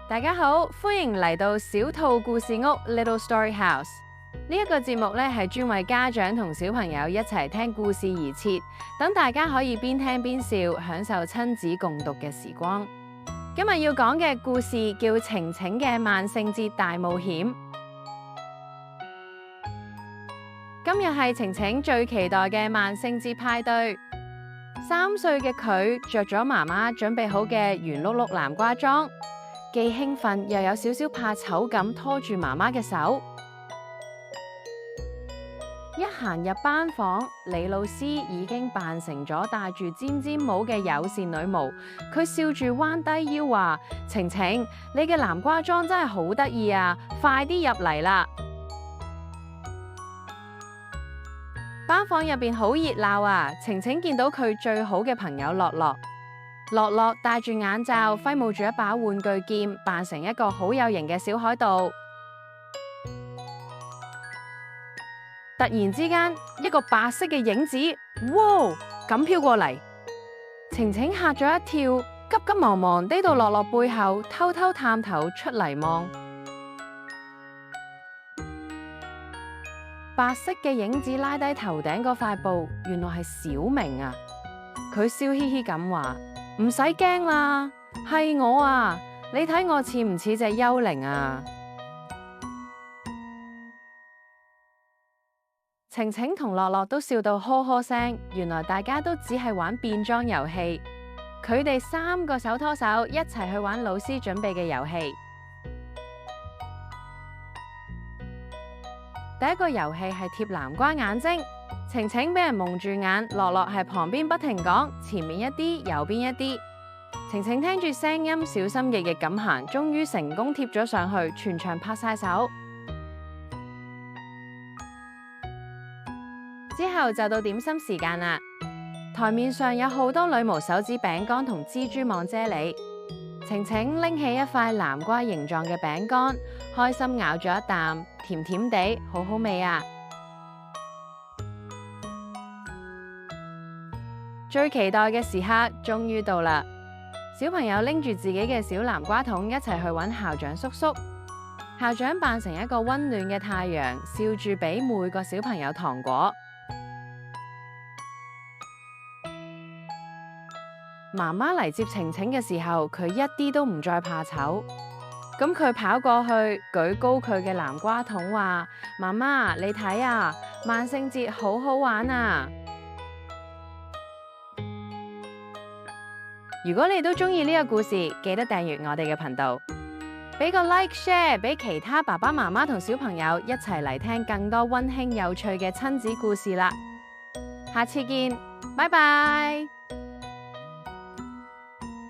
大家好，歡迎嚟到小兔故事屋 Little Story House。呢一個節目咧係專為家長同小朋友一齊聽故事而設，等大家可以邊聽邊笑，享受親子共讀嘅時光。今日要講嘅故事叫晴晴嘅萬聖節大冒險。今日係晴晴最期待嘅萬聖節派對。3歲嘅佢着咗媽媽準備好嘅圓碌碌南瓜裝，既興奮又有少少怕醜咁拖住媽媽嘅手。一行入班房，李老師已經扮成咗戴住尖尖帽嘅友善女巫，佢笑住彎低腰話：晴晴，你嘅南瓜裝真係好得意啊，快啲入嚟啦！班房入邊好熱鬧啊！晴晴見到佢最好嘅朋友樂樂，樂樂戴住眼罩，揮舞住一把玩具劍，扮成一個好有型嘅小海盜。突然之間，一個白色嘅影子，哇！咁飄過嚟，晴晴嚇咗一跳，急急忙忙低到樂樂背後，偷偷探頭出嚟望。白色嘅影子拉低頭頂嗰塊布，原來係小明啊！佢笑嘻嘻咁話：唔使驚啦，係我啊！你睇我似唔似隻幽靈啊？晴晴同樂樂都笑到呵呵聲，原來大家都只係玩變裝遊戲。佢哋3個手拖手一齊去玩老師準備嘅遊戲。第一個遊戲係貼南瓜眼睛，晴晴俾人蒙住眼，樂樂喺旁邊不停講前面一啲，右邊一啲。晴晴聽住聲音，小心翼翼咁行，終於成功貼咗上去，全場拍晒手。之後就到點心時間啦，台面上有好多女巫手指餅乾同蜘蛛網啫喱。晴晴拎起一塊南瓜形狀嘅餅乾，開心咬咗一啖，甜甜地，好好味啊！最期待嘅時刻終於到啦，小朋友拎住自己嘅小南瓜桶一齊去揾校長叔叔。校長扮成一個溫暖嘅太陽，笑住俾每個小朋友糖果。媽媽嚟接晴晴嘅時候，佢一啲都唔再怕醜。咁佢跑過去，舉高佢嘅南瓜桶，話：媽媽，你睇啊，萬聖節好好玩啊！如果你都中意呢個故事，記得訂閱我哋嘅頻道，俾個 like share 俾其他爸爸媽媽同小朋友一齊嚟聽更多溫馨有趣嘅親子故事啦！下次見，拜拜。